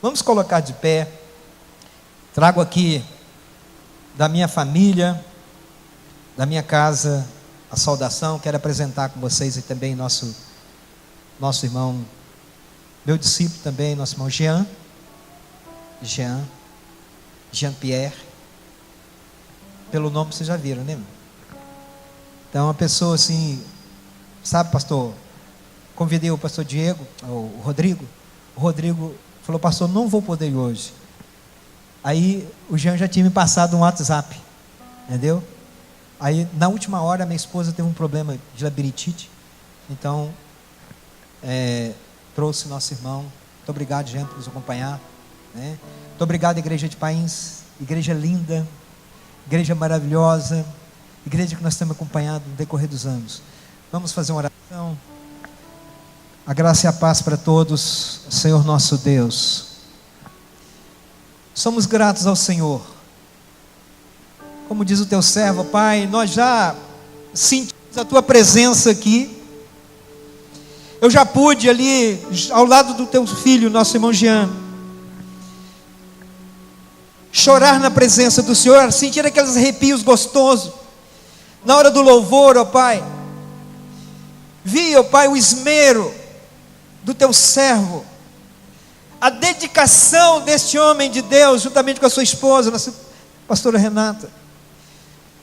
Vamos colocar de pé. Trago aqui da minha família, da minha casa, a saudação. Quero apresentar com vocês e também nosso irmão, meu discípulo também, nosso irmão Jean-Pierre. Pelo nome vocês já viram, né? Então, uma pessoa assim, sabe, pastor? Convidei o pastor Diego, o Rodrigo. O Rodrigo falou: pastor, não vou poder ir hoje. Aí o Jean já tinha me passado um WhatsApp, entendeu? Aí na última hora minha esposa teve um problema de labirintite. Então trouxe nosso irmão. Muito obrigado, Jean, por nos acompanhar, né? Muito obrigado, Igreja de Pains, igreja linda, igreja maravilhosa, igreja que nós temos acompanhado no decorrer dos anos. Vamos fazer uma oração. A graça e a paz para todos, Senhor nosso Deus. Somos gratos ao Senhor. Como diz o teu servo, Pai, nós já sentimos a tua presença aqui. Eu já pude ali, ao lado do teu filho, nosso irmão Jean, chorar na presença do Senhor, sentir aqueles arrepios gostosos. Na hora do louvor, ó Pai, vi, ó Pai, o esmero do teu servo, a dedicação deste homem de Deus, juntamente com a sua esposa, nossa pastora Renata,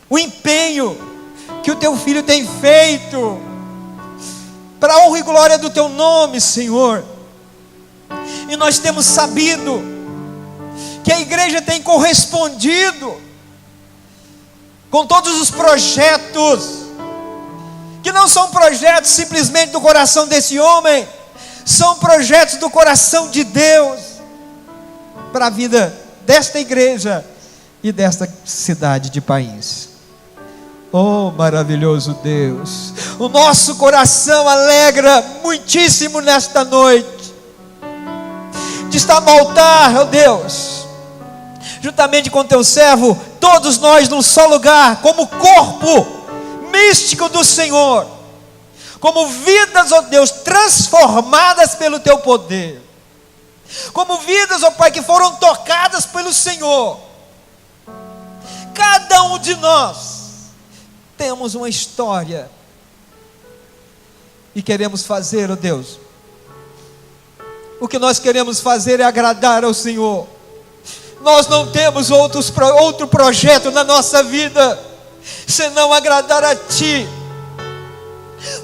o empenho que o teu filho tem feito, para a honra e glória do teu nome, Senhor. E nós temos sabido que a igreja tem correspondido com todos os projetos, que não são projetos simplesmente do coração desse homem, são projetos do coração de Deus, para a vida desta igreja e desta cidade de Pains. Oh, maravilhoso Deus, o nosso coração alegra muitíssimo nesta noite, de estar no altar, ó Deus, juntamente com teu servo, todos nós num só lugar, como corpo místico do Senhor, como vidas, ó Deus, transformadas pelo teu poder, como vidas, ó Pai, que foram tocadas pelo Senhor. Cada um de nós temos uma história e queremos fazer, ó Deus, o que nós queremos fazer é agradar ao Senhor. Nós não temos outro projeto na nossa vida senão agradar a Ti.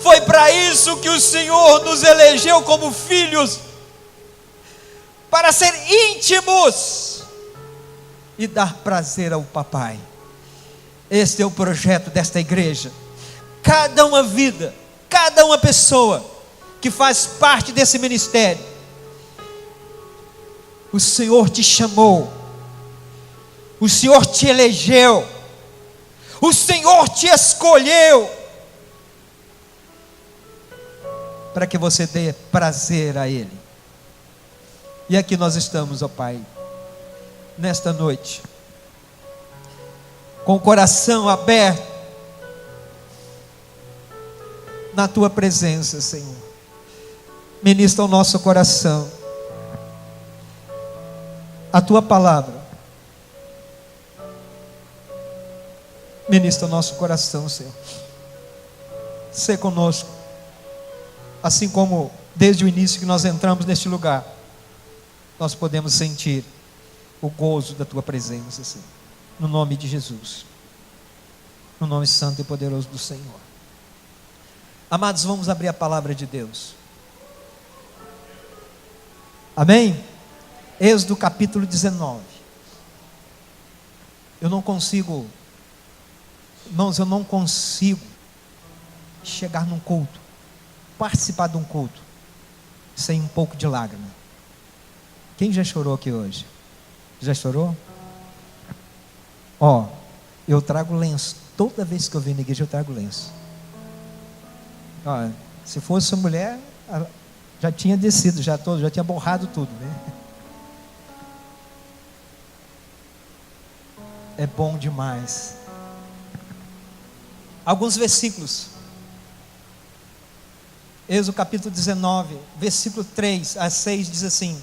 Foi para isso que o Senhor nos elegeu como filhos, para ser íntimos e dar prazer ao Papai. Este é o projeto desta igreja. Cada uma vida, cada uma pessoa que faz parte desse ministério, o Senhor te chamou, o Senhor te elegeu, o Senhor te escolheu, para que você dê prazer a Ele. E aqui nós estamos, ó Pai, nesta noite, com o coração aberto, na Tua presença, Senhor. Ministra o nosso coração, a Tua palavra, ministra o nosso coração, Senhor. Sê conosco, assim como desde o início que nós entramos neste lugar, nós podemos sentir o gozo da Tua presença, Senhor. No nome de Jesus, no nome santo e poderoso do Senhor. Amados, vamos abrir a palavra de Deus. Amém? Êxodo capítulo 19. Eu não consigo, irmãos, eu não consigo chegar num culto, participar de um culto, sem um pouco de lágrima. Quem já chorou aqui hoje? Já chorou? Ó, eu trago lenço. Toda vez que eu venho na igreja eu trago lenço. Ó, se fosse uma mulher, já tinha descido, já tinha borrado tudo, né? É bom demais. Alguns versículos. Êxodo capítulo 19, versículo 3 a 6 diz assim: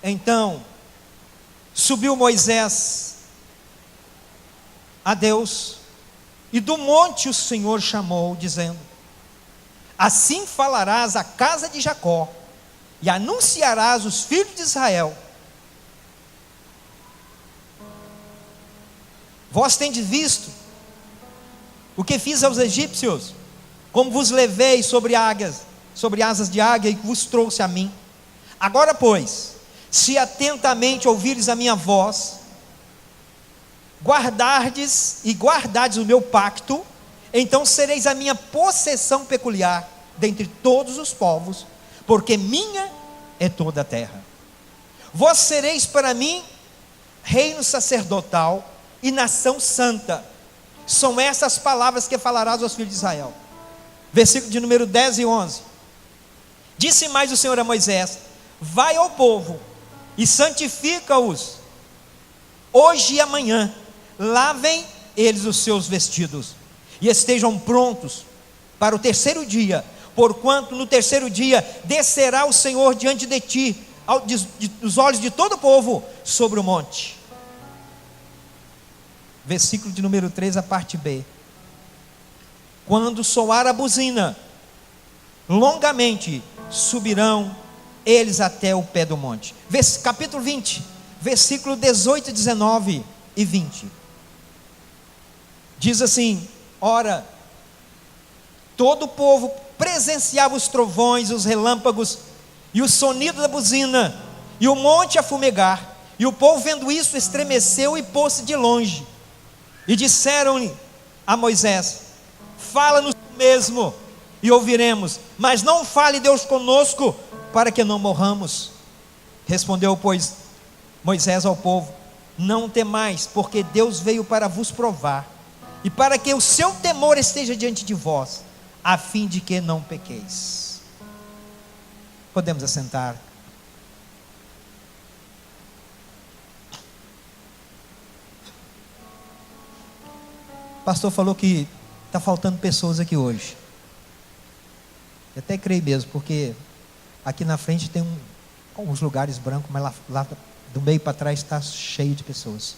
Então subiu Moisés a Deus, e do monte o Senhor chamou, dizendo: assim falarás à casa de Jacó, e anunciarás os filhos de Israel: vós tendes visto o que fiz aos egípcios, como vos levei sobre asas de águia, e vos trouxe a mim. Agora, pois, se atentamente ouvires a minha voz, guardardes o meu pacto, então sereis a minha possessão peculiar dentre todos os povos, porque minha é toda a terra. Vós sereis para mim reino sacerdotal e nação santa. São essas palavras que falarás aos filhos de Israel. Versículo de número 10 e 11. Disse mais o Senhor a Moisés: vai ao povo e santifica-os hoje e amanhã. Lavem eles os seus vestidos e estejam prontos para o terceiro dia, porquanto no terceiro dia descerá o Senhor diante de ti, dos olhos de todo o povo, sobre o monte. Versículo de número 3, a parte B. Quando soar a buzina, longamente subirão eles até o pé do monte. Capítulo 20, versículo 18, 19 e 20. Diz assim: ora, todo o povo presenciava os trovões, os relâmpagos e o sonido da buzina, e o monte a fumegar. E o povo, vendo isso, estremeceu e pôs-se de longe. E disseram-lhe a Moisés: fala-nos mesmo e ouviremos, mas não fale Deus conosco, para que não morramos. Respondeu, pois, Moisés ao povo: não temais, porque Deus veio para vos provar, e para que o seu temor esteja diante de vós, a fim de que não pequeis. Podemos assentar. O pastor falou que está faltando pessoas aqui hoje. Eu até creio mesmo, porque aqui na frente tem uns lugares brancos, mas lá do meio para trás está cheio de pessoas.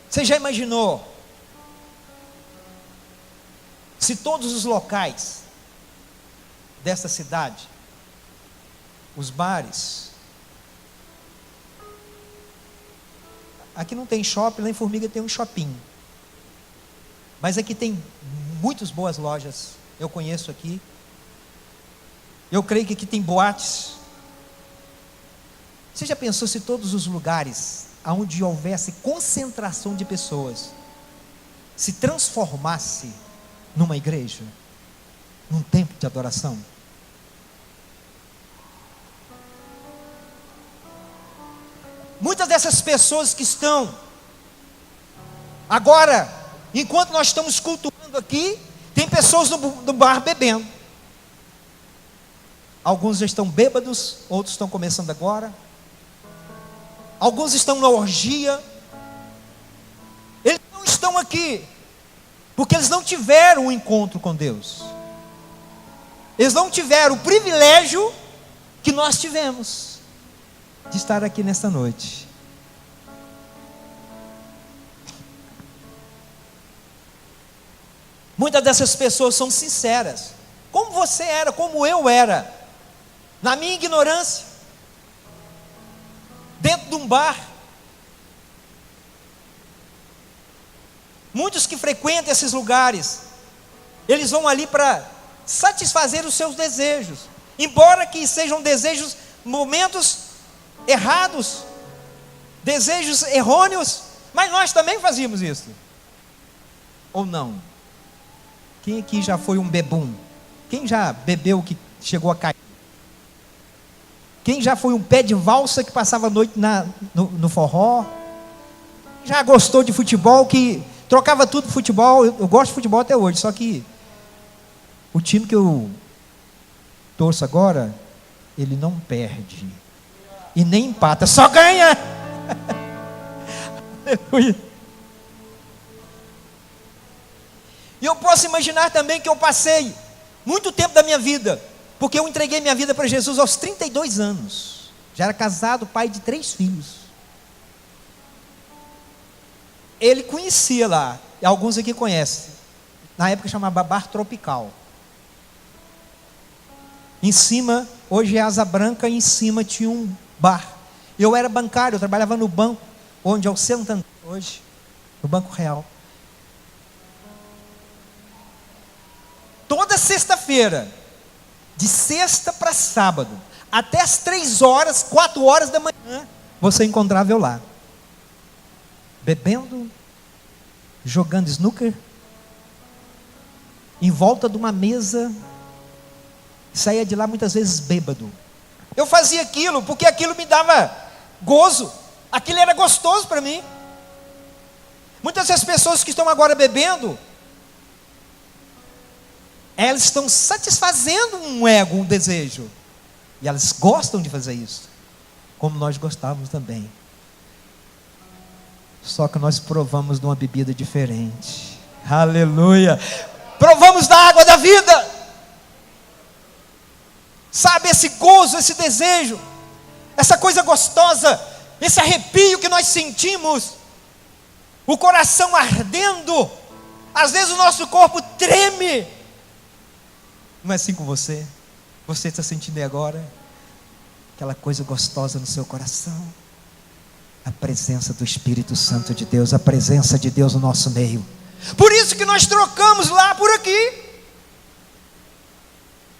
Você já imaginou se todos os locais dessa cidade, os bares, aqui não tem shopping, lá em Formiga tem um shopping, mas aqui tem muitas boas lojas, eu conheço aqui. Eu creio que aqui tem boates. Você já pensou se todos os lugares onde houvesse concentração de pessoas se transformasse numa igreja, num templo de adoração? Muitas dessas pessoas que estão agora, enquanto nós estamos cultuando aqui, tem pessoas no bar bebendo. Alguns já estão bêbados, outros estão começando agora. Alguns estão na orgia. Eles não estão aqui porque eles não tiveram um encontro com Deus. Eles não tiveram o privilégio que nós tivemos de estar aqui nesta noite. Muitas dessas pessoas são sinceras, como você era, como eu era, na minha ignorância, dentro de um bar. Muitos que frequentam esses lugares, eles vão ali para satisfazer os seus desejos, embora que sejam desejos, momentos errados, desejos errôneos, mas nós também fazíamos isso, ou não? Quem aqui já foi um bebum? Quem já bebeu que chegou a cair? Quem já foi um pé de valsa que passava a noite no forró? Já gostou de futebol, que trocava tudo de futebol? Eu gosto de futebol até hoje, só que o time que eu torço agora, ele não perde e nem empata, só ganha. Aleluia. E eu posso imaginar também que eu passei muito tempo da minha vida Porque eu entreguei minha vida para Jesus aos 32 anos. Já era casado, pai de 3 filhos. Ele conhecia lá, e alguns aqui conhecem. Na época chamava Bar Tropical. Em cima, hoje é Asa Branca, e em cima tinha um bar. Eu era bancário, eu trabalhava no banco, onde é o Santander hoje, no Banco Real. Toda sexta-feira, de sexta para sábado, até as 3 horas, 4 horas da manhã, você encontrava eu lá, bebendo, jogando snooker, em volta de uma mesa, saía de lá muitas vezes bêbado. Eu fazia aquilo porque aquilo me dava gozo, aquilo era gostoso para mim. Muitas das pessoas que estão agora bebendo, elas estão satisfazendo um ego, um desejo, e elas gostam de fazer isso, como nós gostávamos também. Só que nós provamos de uma bebida diferente. Aleluia! Provamos da água da vida. Sabe, esse gozo, esse desejo, essa coisa gostosa, esse arrepio que nós sentimos, o coração ardendo, às vezes o nosso corpo treme. Não é assim com você? Você está sentindo agora aquela coisa gostosa no seu coração? A presença do Espírito Santo de Deus, a presença de Deus no nosso meio. Por isso que nós trocamos lá por aqui.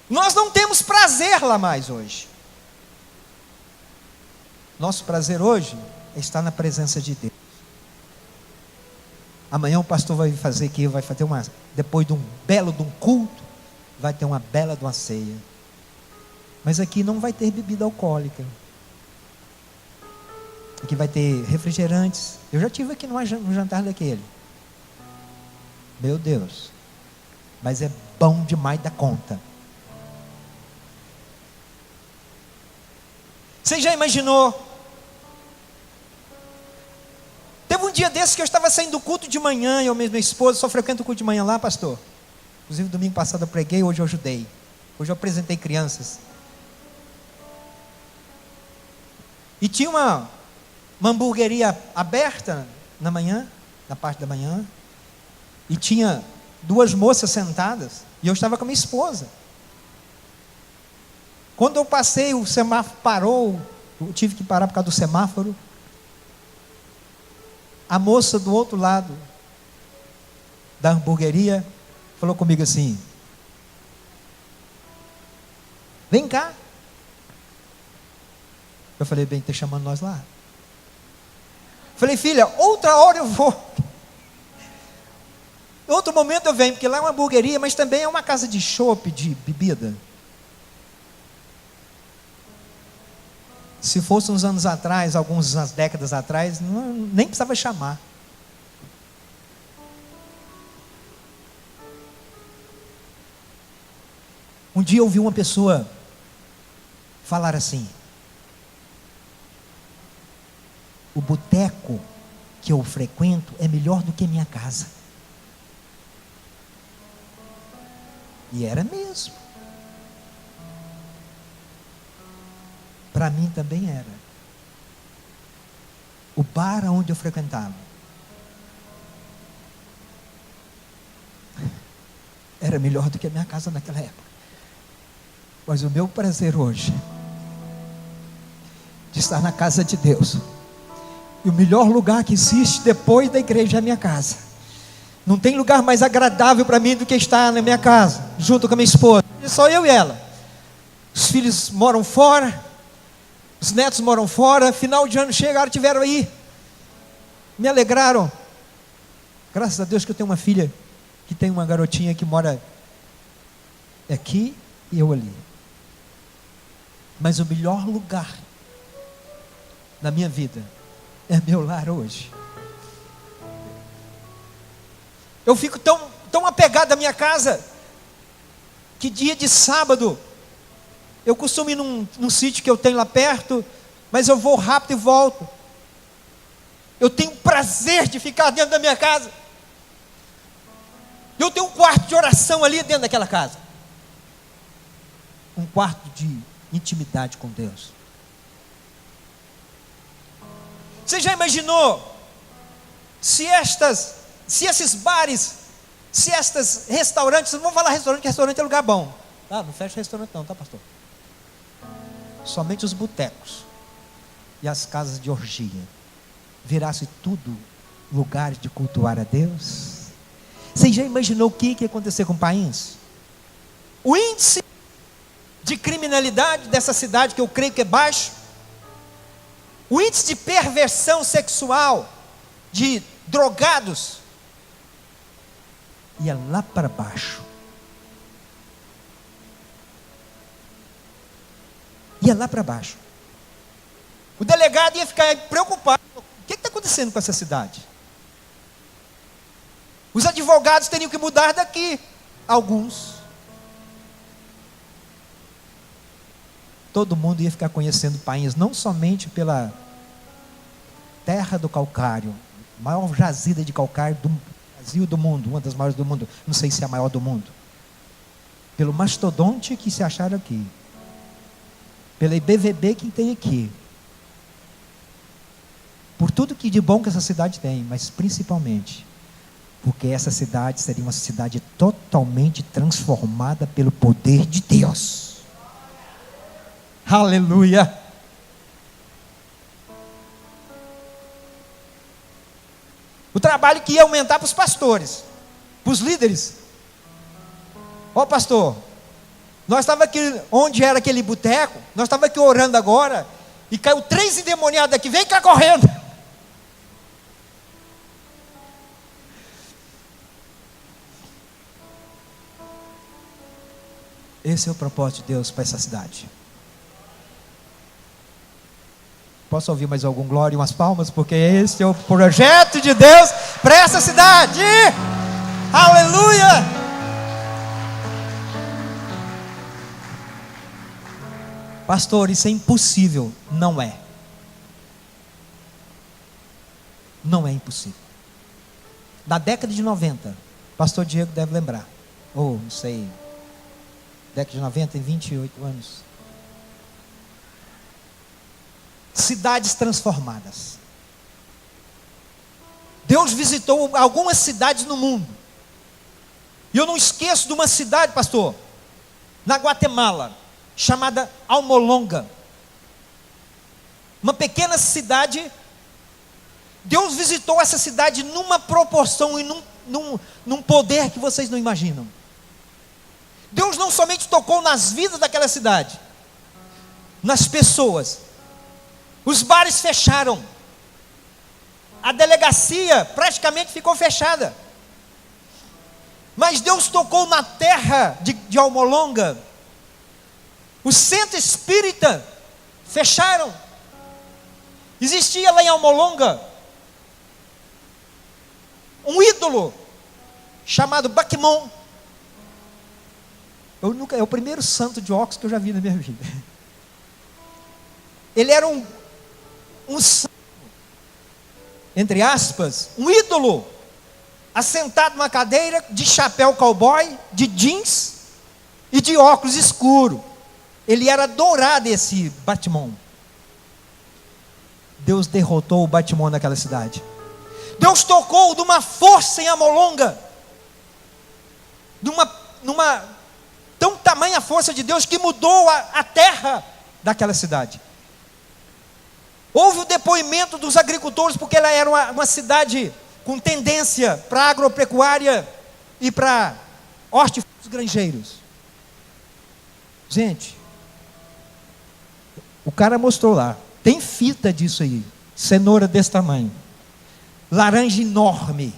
Nós não temos prazer lá mais hoje. Nosso prazer hoje é estar na presença de Deus. Amanhã o pastor vai fazer aqui, vai fazer depois de um belo de um culto, vai ter uma bela de uma ceia. Mas aqui não vai ter bebida alcoólica. Aqui vai ter refrigerantes. Eu já tive aqui no jantar daquele. Meu Deus. Mas é bom demais da conta. Você já imaginou? Teve um dia desses que eu estava saindo do culto de manhã, eu mesmo, minha esposa, só frequento o culto de manhã lá, pastor. Inclusive domingo passado eu preguei, hoje eu ajudei. Hoje eu apresentei crianças. E tinha uma hamburgueria aberta na manhã, na parte da manhã. E tinha 2 moças sentadas, e eu estava com a minha esposa. Quando eu passei, o semáforo parou, eu tive que parar por causa do semáforo. A moça do outro lado da hamburgueria falou comigo assim: vem cá. Eu falei: bem, está chamando nós lá. Falei: filha, outra hora eu vou. Em outro momento eu venho, porque lá é uma hamburgueria, mas também é uma casa de chopp, de bebida. Se fosse uns anos atrás, algumas décadas atrás, nem precisava chamar. Um dia eu ouvi uma pessoa falar assim: o boteco que eu frequento é melhor do que minha casa. E era mesmo. Para mim também era. O bar onde eu frequentava era melhor do que a minha casa naquela época. Mas o meu prazer hoje de estar na casa de Deus, e o melhor lugar que existe depois da igreja é a minha casa. Não tem lugar mais agradável para mim do que estar na minha casa, junto com a minha esposa. É só eu e ela. Os filhos moram fora, os netos moram fora. Final de ano chegaram, tiveram aí, me alegraram. Graças a Deus que eu tenho uma filha, que tem uma garotinha que mora aqui e eu ali. Mas o melhor lugar na minha vida é meu lar hoje. Eu fico tão apegado à minha casa, que dia de sábado, eu costumo ir num sítio que eu tenho lá perto, mas eu vou rápido e volto. Eu tenho prazer de ficar dentro da minha casa. Eu tenho um quarto de oração ali dentro daquela casa. um quarto de intimidade com Deus. Você já imaginou se esses bares, se estes restaurantes, não vou falar restaurante, que restaurante é lugar bom, tá? Não fecha restaurante não, tá, pastor? Somente os botecos e as casas de orgia virasse tudo lugares de cultuar a Deus. Você já imaginou o que ia acontecer com o país? O índice de criminalidade dessa cidade, que eu creio que é baixo, o índice de perversão sexual, de drogados, ia lá para baixo. Ia lá para baixo. O delegado ia ficar preocupado. O que está acontecendo com essa cidade? Os advogados teriam que mudar daqui. Alguns. Todo mundo ia ficar conhecendo o país, não somente pela terra do calcário, maior jazida de calcário do Brasil e do mundo, uma das maiores do mundo, não sei se é a maior do mundo, pelo mastodonte que se acharam aqui, pela IBVB que tem aqui, por tudo que de bom que essa cidade tem, mas principalmente porque essa cidade seria uma cidade totalmente transformada pelo poder de Deus. Aleluia! O trabalho que ia aumentar para os pastores, para os líderes. Ó pastor, nós estávamos aqui, onde era aquele boteco, nós estávamos aqui orando agora, e caiu 3 endemoniados aqui, vem cá correndo. Esse é o propósito de Deus para essa cidade. Posso ouvir mais algum glória e umas palmas? Porque esse é o projeto de Deus para essa cidade. Aleluia! Pastor, isso é impossível. Não é. Não é impossível. Na década de 90, pastor Diego deve lembrar. Ou, não sei, década de 90, tem 28 anos. Cidades transformadas. Deus visitou algumas cidades no mundo. E eu não esqueço de uma cidade, pastor, na Guatemala, chamada Almolonga. Uma pequena cidade. Deus visitou essa cidade numa proporção e num poder que vocês não imaginam. Deus não somente tocou nas vidas daquela cidade, nas pessoas. Os bares fecharam. A delegacia praticamente ficou fechada. Mas Deus tocou na terra de Almolonga. O centro espírita fecharam. Existia lá em Almolonga um ídolo chamado Baquimon. É o primeiro santo de óculos que eu já vi na minha vida. Ele era um santo, entre aspas, um ídolo, assentado numa cadeira, de chapéu cowboy, de jeans e de óculos escuro. Ele era adorado, esse Batimon. Deus derrotou o Batimon naquela cidade. Deus tocou de uma força em Almolonga, numa tão tamanha força de Deus que mudou a terra daquela cidade. Houve o depoimento dos agricultores, porque ela era uma cidade com tendência para agropecuária e para hortifrutos granjeiros. Gente, o cara mostrou lá, tem fita disso aí, cenoura desse tamanho, laranja enorme.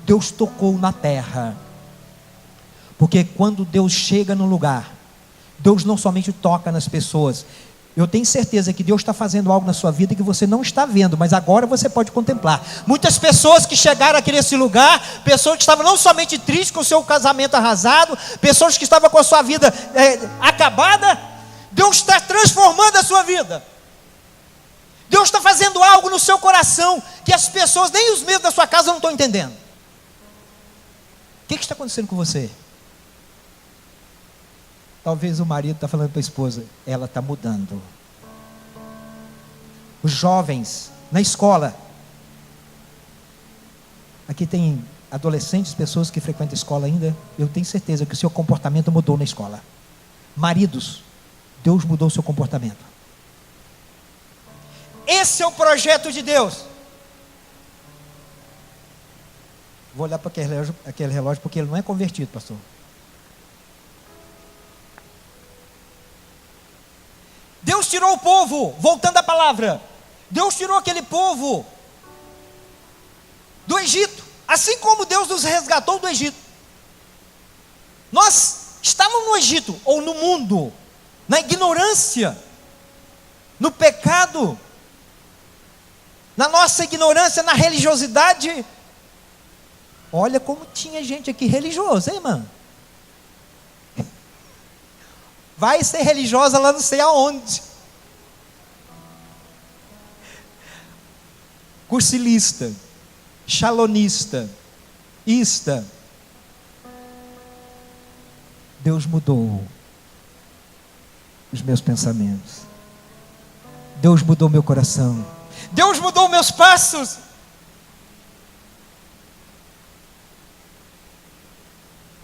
Deus tocou na terra, porque quando Deus chega no lugar, Deus não somente toca nas pessoas. Eu tenho certeza que Deus está fazendo algo na sua vida que você não está vendo, mas agora você pode contemplar. Muitas pessoas que chegaram aqui nesse lugar, pessoas que estavam não somente tristes com o seu casamento arrasado, pessoas que estavam com a sua vida acabada, Deus está transformando a sua vida. Deus está fazendo algo no seu coração que as pessoas, nem os membros da sua casa não estão entendendo. O que está acontecendo com você? Talvez o marido está falando para a esposa, ela está mudando. Os jovens na escola, aqui tem adolescentes, pessoas que frequentam a escola ainda, eu tenho certeza que o seu comportamento mudou na escola. Maridos, Deus mudou o seu comportamento. Esse é o projeto de Deus. Vou olhar para aquele relógio porque ele não é convertido, pastor. Deus tirou o povo, voltando à palavra, Deus tirou aquele povo do Egito, assim como Deus nos resgatou do Egito. Nós estávamos no Egito, ou no mundo, na ignorância, no pecado, na nossa ignorância, na religiosidade. Olha como tinha gente aqui religiosa, hein, irmã? Vai ser religiosa lá não sei aonde. Cursilista, shalonista, ista. Deus mudou os meus pensamentos. Deus mudou meu coração. Deus mudou meus passos.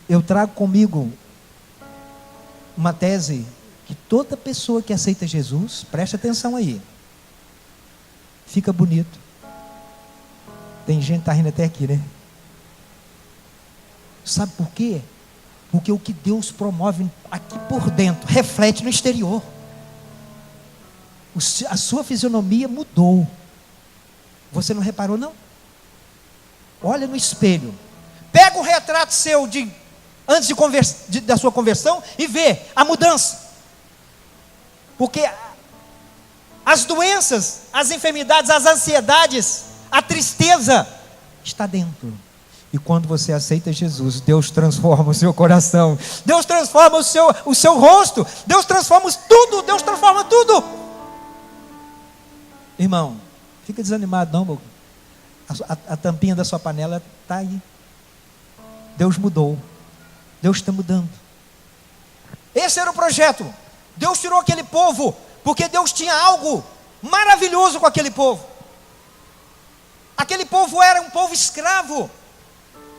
Eu trago comigo uma tese que toda pessoa que aceita Jesus, preste atenção aí, fica bonito. Tem gente que está rindo até aqui, né? Sabe por quê? Porque o que Deus promove aqui por dentro reflete no exterior. A sua fisionomia mudou. Você não reparou, não? Olha no espelho, pega o retrato seu antes da sua conversão e vê a mudança. Porque as doenças, as enfermidades, as ansiedades, a tristeza está dentro. E quando você aceita Jesus, Deus transforma o seu coração, Deus transforma o seu rosto, Deus transforma tudo, Deus transforma tudo. Irmão, fica desanimado não, meu. A tampinha da sua panela está aí. Deus mudou. Deus está mudando. Esse era o projeto. Deus tirou aquele povo, porque Deus tinha algo maravilhoso com aquele povo. Aquele povo era um povo escravo.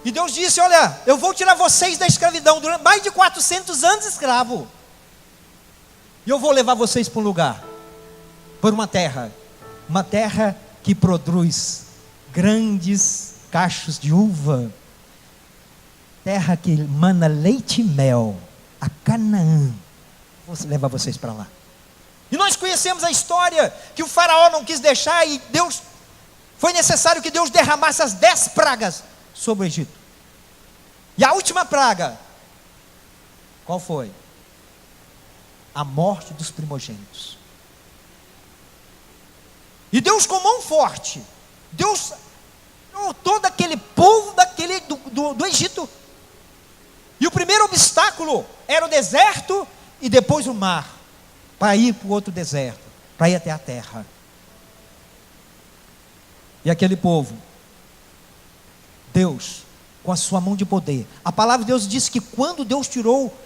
E Deus disse, olha, eu vou tirar vocês da escravidão, durante mais de 400 anos escravo. E eu vou levar vocês para um lugar, para uma terra que produz grandes cachos de uva, terra que mana leite e mel, a Canaã. Vou levar vocês para lá. E nós conhecemos a história, que o faraó não quis deixar, e foi necessário que Deus derramasse as 10 pragas sobre o Egito. E a última praga, qual foi? A morte dos primogênitos. E Deus com mão forte, Deus tirou todo aquele povo do Egito. E o primeiro obstáculo era o deserto e depois o mar, para ir para o outro deserto, para ir até a terra. E aquele povo, Deus, com a sua mão de poder, a palavra de Deus diz que quando Deus tirou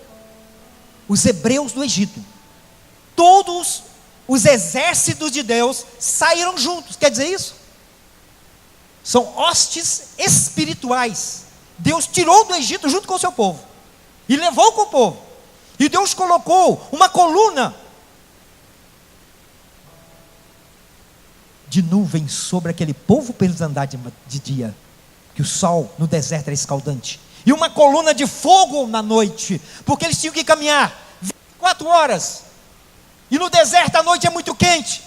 os hebreus do Egito, todos os exércitos de Deus saíram juntos. Quer dizer isso? São hostes espirituais. Deus tirou do Egito junto com o seu povo e levou com o povo. E Deus colocou uma coluna de nuvem sobre aquele povo para eles andar de dia, que o sol no deserto era escaldante, e uma coluna de fogo na noite, porque eles tinham que caminhar 24 horas, e no deserto a noite é muito quente.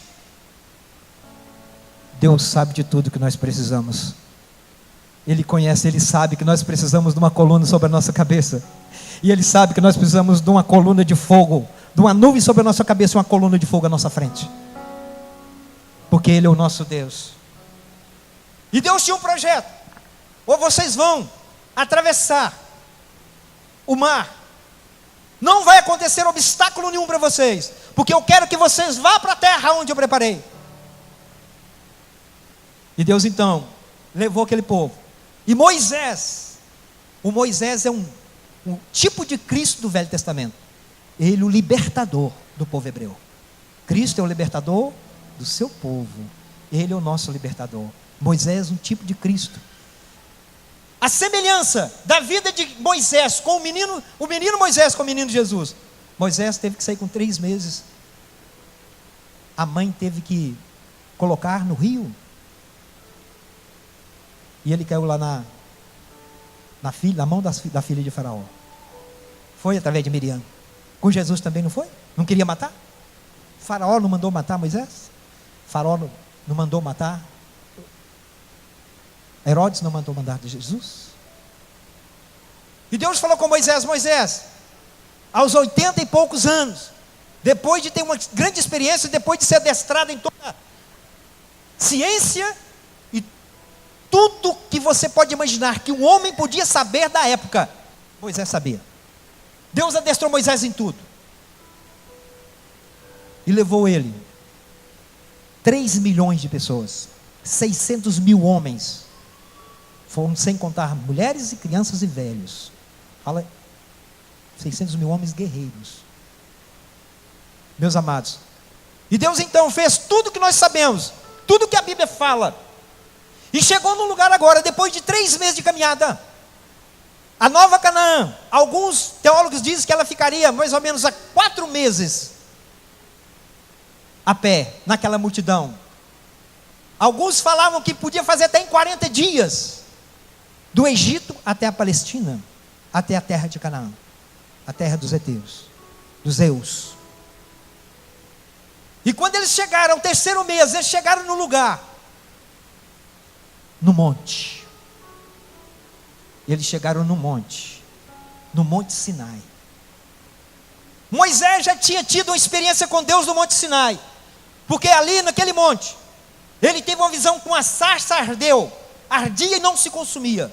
Deus sabe de tudo que nós precisamos. Ele conhece, Ele sabe que nós precisamos de uma coluna sobre a nossa cabeça, e Ele sabe que nós precisamos de uma coluna de fogo, de uma nuvem sobre a nossa cabeça e uma coluna de fogo à nossa frente, porque Ele é o nosso Deus. E Deus tinha um projeto: ou vocês vão atravessar o mar, não vai acontecer obstáculo nenhum para vocês, porque eu quero que vocês vá para a terra onde eu preparei. E Deus então levou aquele povo. E Moisés, o Moisés é um tipo de Cristo do Velho Testamento. Ele o libertador do povo hebreu. Cristo é o libertador do seu povo. Ele é o nosso libertador. Moisés, um tipo de Cristo. A semelhança da vida de Moisés com o menino Moisés com o menino Jesus. Moisés teve que sair com 3 meses. A mãe teve que colocar no rio. E ele caiu lá na mão da filha de Faraó. Foi através de Miriam. Com Jesus também não foi? Não queria matar? Faraó não mandou matar Moisés? Faraó não mandou matar? Herodes não mandou matar de Jesus? E Deus falou com Moisés: Moisés, aos 80 e poucos anos, depois de ter uma grande experiência, depois de ser adestrado em toda a ciência e tudo que você pode imaginar que um homem podia saber da época, Moisés sabia. Deus adestrou Moisés em tudo. E levou ele 3 milhões de pessoas, 600 mil homens, foram sem contar mulheres e crianças e velhos. Fala, 600 mil homens guerreiros. Meus amados, e Deus então fez tudo que nós sabemos, tudo que a Bíblia fala, e chegou num lugar agora, depois de 3 meses de caminhada, a Nova Canaã. Alguns teólogos dizem que ela ficaria mais ou menos a 4 meses a pé, naquela multidão. Alguns falavam que podia fazer até em 40 dias, do Egito até a Palestina, até a terra de Canaã, a terra dos heteus, dos Zeus. E quando eles chegaram, ao 3º mês, eles chegaram no lugar, no monte. Eles chegaram no monte Sinai. Moisés já tinha tido uma experiência com Deus no Monte Sinai, porque ali naquele monte, ele teve uma visão com a sarça ardia e não se consumia.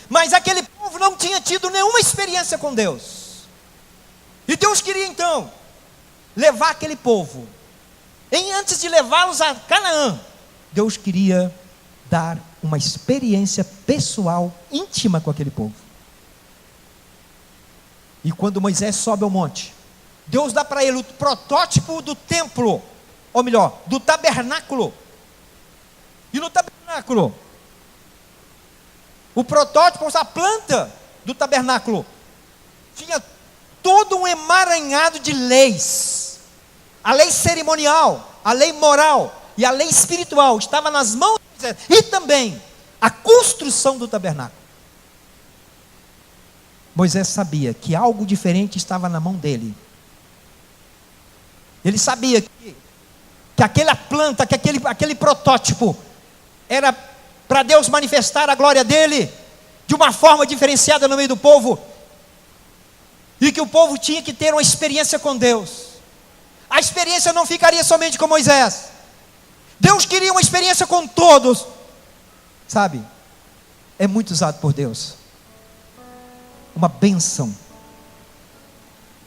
Mas aquele povo não tinha tido nenhuma experiência com Deus. E Deus queria então levar aquele povo. E antes de levá-los a Canaã, Deus queria dar uma experiência pessoal, íntima com aquele povo. E quando Moisés sobe ao monte, Deus dá para ele o protótipo do templo, ou melhor, do tabernáculo. E no tabernáculo, o protótipo, a planta do tabernáculo, tinha todo um emaranhado de leis. A lei cerimonial, a lei moral e a lei espiritual estava nas mãos de Moisés. E também a construção do tabernáculo. Moisés sabia que algo diferente estava na mão dele. Ele sabia que aquela planta, que aquele protótipo era para Deus manifestar a glória dele de uma forma diferenciada no meio do povo, e que o povo tinha que ter uma experiência com Deus. A experiência não ficaria somente com Moisés. Deus queria uma experiência com todos. Sabe, é muito usado por Deus, uma bênção.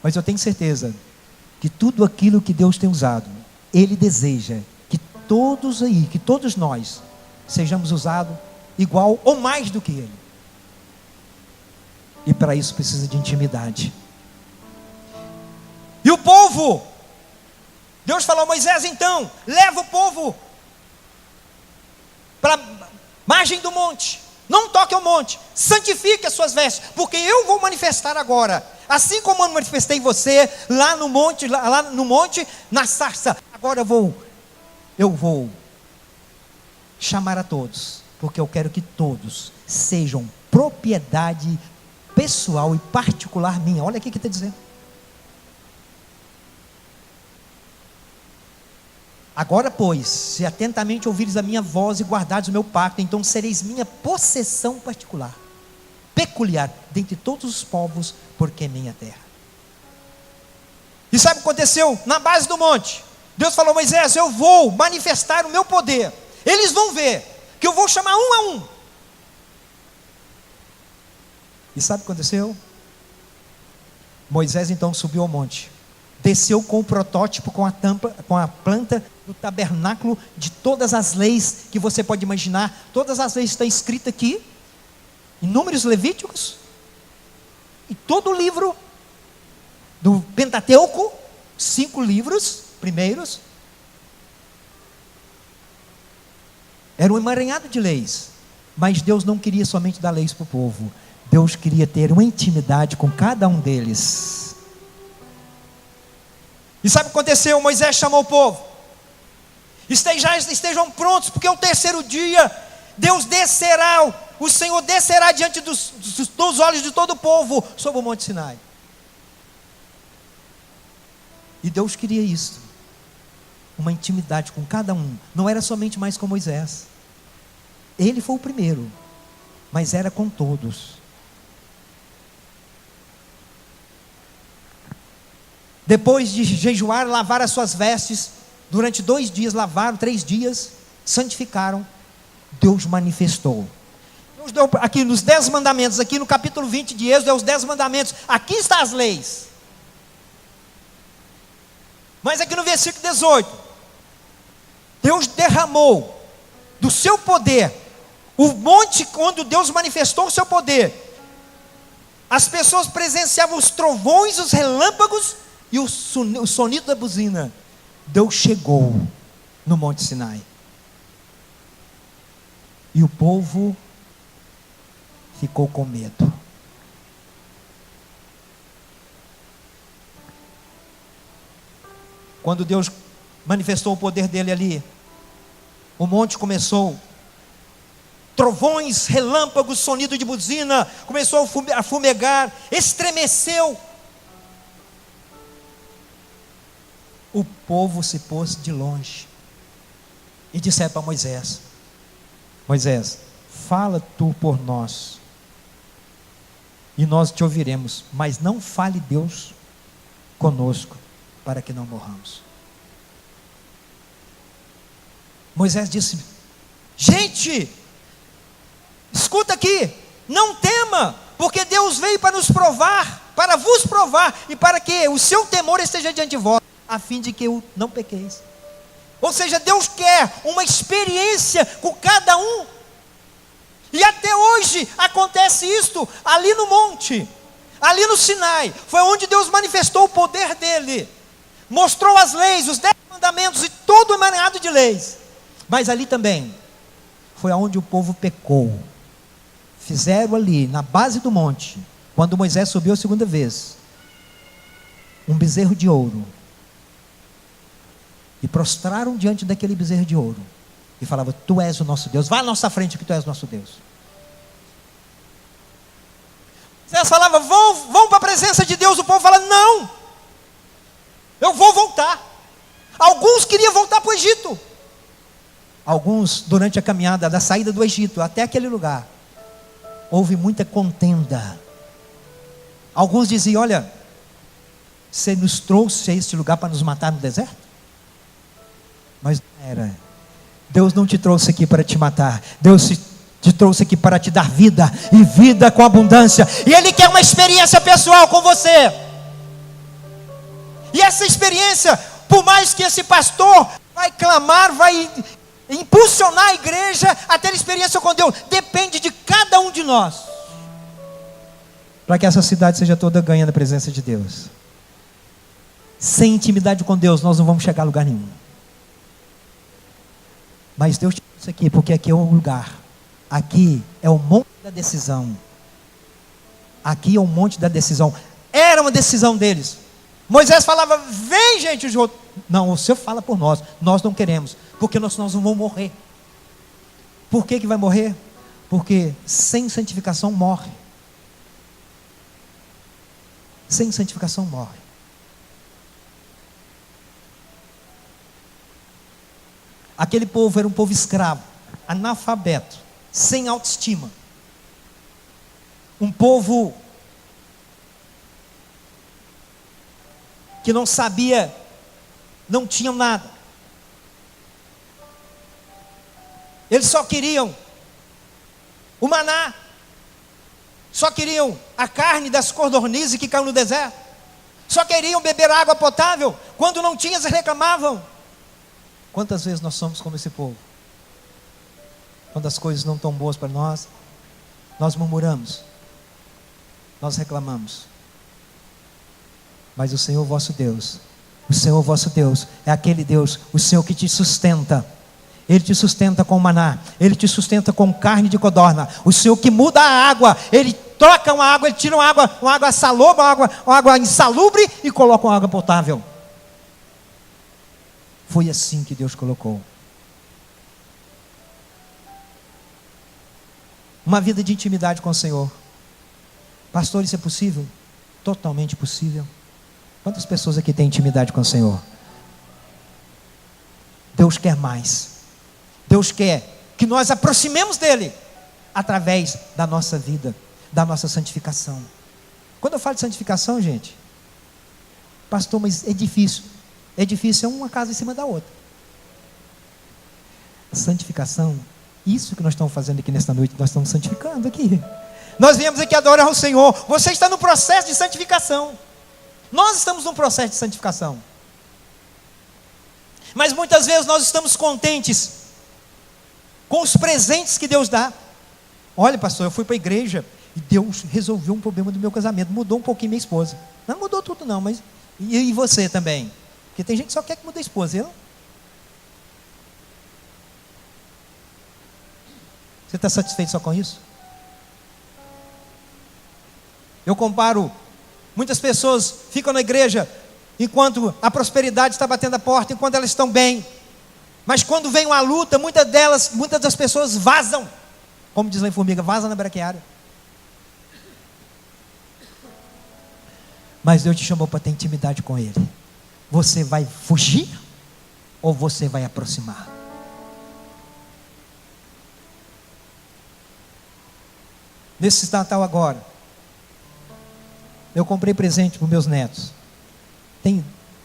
Mas eu tenho certeza que tudo aquilo que Deus tem usado, Ele deseja que todos nós sejamos usados igual ou mais do que Ele. E para isso precisa de intimidade. E o povo, Deus falou: Moisés, então, leva o povo para a margem do monte, não toque ao monte, santifique as suas vestes, porque eu vou manifestar agora, assim como eu manifestei você lá no monte, na sarça, agora eu vou chamar a todos, porque eu quero que todos sejam propriedade pessoal e particular minha. Olha aqui que está dizendo. Agora, pois, se atentamente ouvires a minha voz e guardares o meu pacto, então sereis minha possessão particular, peculiar, dentre todos os povos, porque é minha terra. E sabe o que aconteceu? Na base do monte, Deus falou: Moisés, eu vou manifestar o meu poder. Eles vão ver que eu vou chamar um a um. E sabe o que aconteceu? Moisés então subiu ao monte, desceu com o protótipo, com a planta do tabernáculo, de todas as leis que você pode imaginar. Todas as leis estão escritas aqui, em Números, Levíticos, e todo o livro do Pentateuco, 5 livros primeiros, era um emaranhado de leis, mas Deus não queria somente dar leis para o povo, Deus queria ter uma intimidade com cada um deles. E sabe o que aconteceu? Moisés chamou o povo: estejam prontos, porque o terceiro dia Deus descerá, o Senhor descerá diante dos olhos de todo o povo sobre o Monte Sinai. E Deus queria isso, uma intimidade com cada um. Não era somente mais com Moisés, ele foi o primeiro, mas era com todos. Depois de jejuar, lavar as suas vestes, durante 2 dias lavaram, 3 dias, santificaram, Deus manifestou. Deus deu aqui nos 10 mandamentos, aqui no capítulo 20 de Êxodo, é os 10 mandamentos, aqui estão as leis. Mas aqui no versículo 18, Deus derramou do seu poder, o monte quando Deus manifestou o seu poder, as pessoas presenciavam os trovões, os relâmpagos e o sonido da buzina. Deus chegou no Monte Sinai, e o povo ficou com medo. Quando Deus manifestou o poder dele ali, o monte começou, trovões, relâmpagos, sonido de buzina, começou a fumegar, estremeceu. O povo se pôs de longe e disseram para Moisés: Moisés, fala tu por nós e nós te ouviremos, mas não fale Deus conosco, para que não morramos. Moisés disse: gente, escuta aqui, não tema, porque Deus veio para nos provar, para vos provar, e para que o seu temor esteja diante de vós, a fim de que eu não pequeis. Ou seja, Deus quer uma experiência com cada um, e até hoje acontece isto, ali no monte, ali no Sinai, foi onde Deus manifestou o poder dele, mostrou as leis, os 10 mandamentos e todo o emaranhado de leis. Mas ali também foi onde o povo pecou. Fizeram ali na base do monte, quando Moisés subiu a segunda vez, um bezerro de ouro, e prostraram diante daquele bezerro de ouro e falavam: tu és o nosso Deus, vai à nossa frente que tu és o nosso Deus. Moisés falava: vão para a presença de Deus. O povo fala: não, eu vou voltar. Alguns queriam voltar para o Egito. Alguns, durante a caminhada da saída do Egito até aquele lugar, houve muita contenda. Alguns diziam: olha, você nos trouxe a este lugar para nos matar no deserto? Mas não era. Deus não te trouxe aqui para te matar. Deus te trouxe aqui para te dar vida, e vida com abundância. E Ele quer uma experiência pessoal com você. E essa experiência, por mais que esse pastor vai clamar, vai impulsionar a igreja a ter experiência com Deus, depende de cada um de nós, para que essa cidade seja toda ganha na presença de Deus. Sem intimidade com Deus, nós não vamos chegar a lugar nenhum. Mas Deus te trouxe aqui, porque aqui é o lugar. Aqui é o monte da decisão. Aqui é o monte da decisão. Era uma decisão deles. Moisés falava: vem, gente. Não, o Senhor fala por nós. Nós não queremos, porque nós não vamos morrer. Por que vai morrer? Porque sem santificação morre. Sem santificação morre. Aquele povo era um povo escravo, analfabeto, sem autoestima. Um povo que não sabia, não tinham nada. Eles só queriam o maná, só queriam a carne das codornizes que caiu no deserto, só queriam beber água potável. Quando não tinha, eles reclamavam. Quantas vezes nós somos como esse povo? Quando as coisas não estão boas para nós, nós murmuramos, nós reclamamos. Mas o Senhor vosso Deus é aquele Deus, o Senhor que te sustenta. Ele te sustenta com maná, Ele te sustenta com carne de codorna. O Senhor que muda a água, Ele troca uma água, Ele tira uma água salobra, uma água insalubre e coloca uma água potável. Foi assim que Deus colocou. Uma vida de intimidade com o Senhor. Pastor, isso é possível? Totalmente possível. Quantas pessoas aqui têm intimidade com o Senhor? Deus quer mais. Deus quer que nós aproximemos dEle através da nossa vida, da nossa santificação. Quando eu falo de santificação, gente, pastor, mas é difícil. É difícil, é uma casa em cima da outra. A santificação, isso que nós estamos fazendo aqui nesta noite, nós estamos santificando aqui. Nós viemos aqui adorar ao Senhor. Você está no processo de santificação. Nós estamos num processo de santificação. Mas muitas vezes nós estamos contentes com os presentes que Deus dá. Olha, pastor, eu fui para a igreja e Deus resolveu um problema do meu casamento. Mudou um pouquinho minha esposa. Não mudou tudo não, mas e você também? Porque tem gente que só quer que mude a esposa, eu? Você está satisfeito só com isso? Eu comparo, muitas pessoas ficam na igreja enquanto a prosperidade está batendo a porta, enquanto elas estão bem. Mas quando vem uma luta, muitas das pessoas vazam. Como diz lá em Formiga, vaza na braquiária. Mas Deus te chamou para ter intimidade com Ele. Você vai fugir ou você vai aproximar? Nesse Natal agora, eu comprei presente para os meus netos.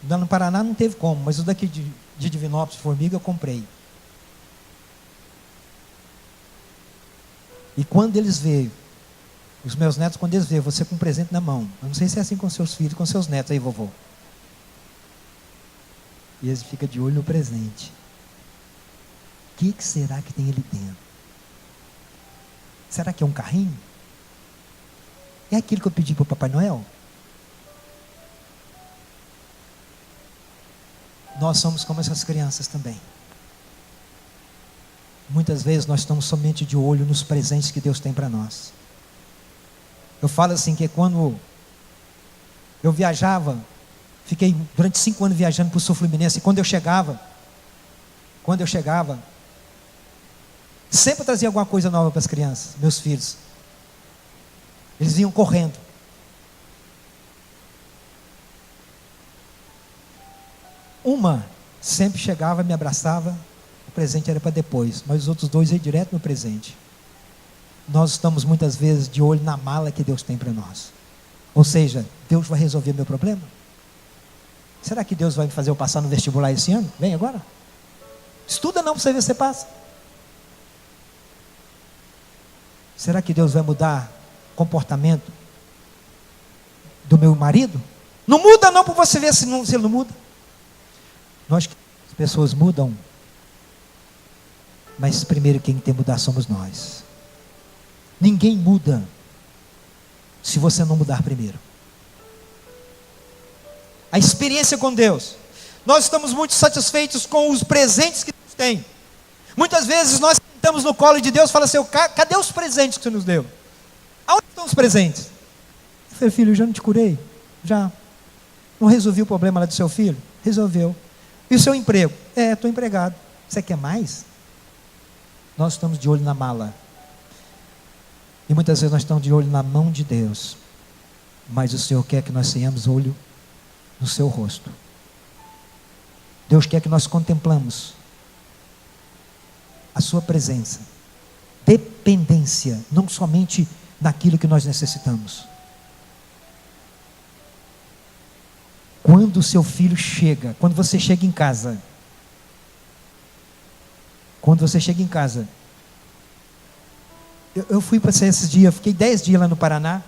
Lá no Paraná não teve como, mas o daqui de Divinópolis, Formiga, eu comprei. E quando eles veem, os meus netos, quando eles veem você com um presente na mão, eu não sei se é assim com seus filhos, com seus netos aí, vovô. E eles ficam de olho no presente. O que será que tem ali dentro? Será que é um carrinho? É aquilo que eu pedi para o Papai Noel? Nós somos como essas crianças também. Muitas vezes nós estamos somente de olho nos presentes que Deus tem para nós. Eu falo assim que quando eu viajava, fiquei durante 5 anos viajando para o Sul Fluminense, e quando eu chegava, sempre eu trazia alguma coisa nova para as crianças, meus filhos. Eles vinham correndo. Uma sempre chegava, me abraçava, o presente era para depois, mas os outros 2 iam direto no presente. Nós estamos muitas vezes de olho na mala que Deus tem para nós. Ou seja, Deus vai resolver meu problema? Será que Deus vai me fazer eu passar no vestibular esse ano? Vem agora. Estuda não para você ver se você passa. Será que Deus vai mudar o comportamento do meu marido? Não muda não para você ver se ele não muda. As pessoas mudam, mas primeiro quem tem que mudar somos nós. Ninguém muda se você não mudar primeiro. A experiência com Deus, nós estamos muito satisfeitos com os presentes que Deus tem. Muitas vezes nós sentamos no colo de Deus e falamos assim: cadê os presentes que você nos deu? Aonde estão os presentes? Eu falei: filho, eu já não te curei? Já. Não resolvi o problema lá do seu filho? Resolveu. E o seu emprego? Estou empregado. Você quer mais? Nós estamos de olho na mala. E muitas vezes nós estamos de olho na mão de Deus. Mas o Senhor quer que nós tenhamos olho no seu rosto. Deus quer que nós contemplamos a sua presença. Dependência, não somente naquilo que nós necessitamos. Quando o seu filho chega, quando você chega em casa, eu fui passar esses dias, fiquei 10 dias lá no Paraná.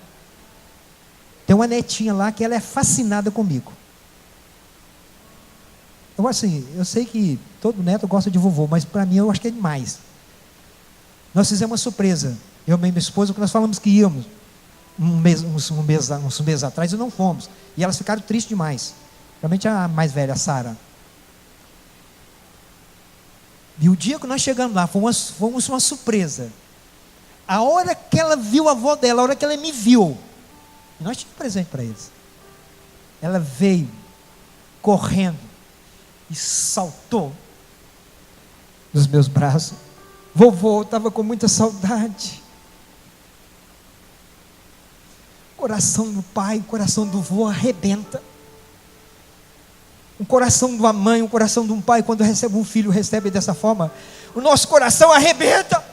Tem uma netinha lá que ela é fascinada comigo. Eu sei que todo neto gosta de vovô, mas para mim eu acho que é demais. Nós fizemos uma surpresa, eu e minha esposa, que nós falamos que íamos. uns meses atrás e não fomos. E elas ficaram tristes demais. Realmente a mais velha, a Sara. E o dia que nós chegamos lá, foi uma surpresa. A hora que ela viu a avó dela, a hora que ela me viu, nós tínhamos presente para eles. Ela veio correndo e saltou nos meus braços. Vovô, estava com muita saudade. O coração do pai, o coração do vô arrebenta. O coração de uma mãe, o coração de um pai, quando recebe um filho, recebe dessa forma, o nosso coração arrebenta.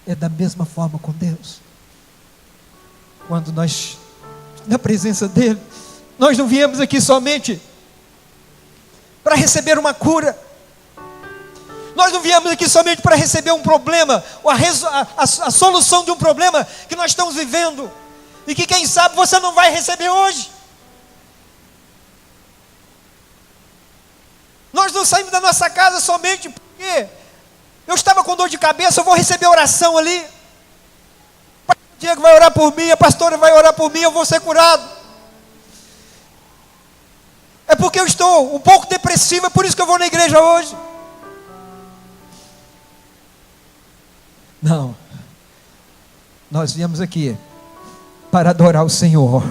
É da mesma forma com Deus. Quando nós, na presença dEle, nós não viemos aqui somente para receber uma cura. Nós não viemos aqui somente para receber um problema, a solução de um problema que nós estamos vivendo, e que quem sabe você não vai receber hoje. Nós não saímos da nossa casa somente porque eu estava com dor de cabeça, eu vou receber oração ali. O pastor Diego vai orar por mim, a pastora vai orar por mim, eu vou ser curado. É porque eu estou um pouco depressivo, é por isso que eu vou na igreja hoje. Não. Nós viemos aqui para adorar o Senhor,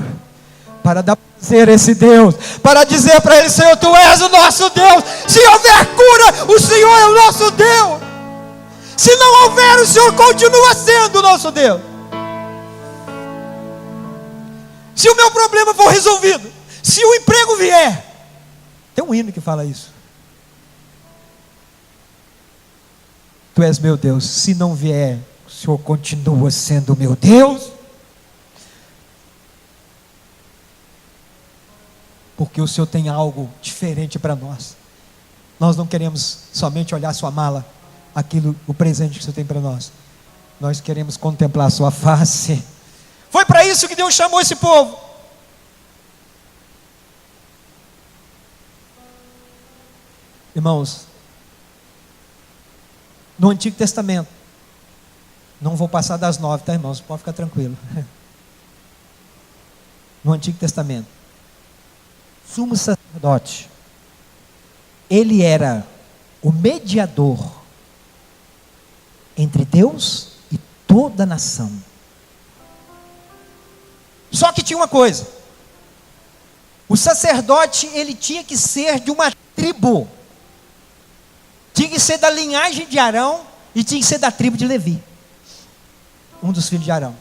para dar prazer a esse Deus, para dizer para Ele: Senhor, Tu és o nosso Deus. Se houver cura, o Senhor é o nosso Deus. Se não houver, o Senhor continua sendo o nosso Deus. Se o meu problema for resolvido, se o emprego vier, tem um hino que fala isso: Tu és meu Deus. Se não vier, o Senhor continua sendo meu Deus. Porque o Senhor tem algo diferente para nós. Nós não queremos somente olhar sua mala, o presente que o Senhor tem para nós. Nós queremos contemplar a sua face. Foi para isso que Deus chamou esse povo. Irmãos, no Antigo Testamento, não vou passar das 9, tá, irmãos? Pode ficar tranquilo. No Antigo Testamento, sumo sacerdote, ele era o mediador entre Deus e toda a nação. Só que tinha uma coisa: o sacerdote, ele tinha que ser de uma tribo, tinha que ser da linhagem de Arão e tinha que ser da tribo de Levi, um dos filhos de Arão.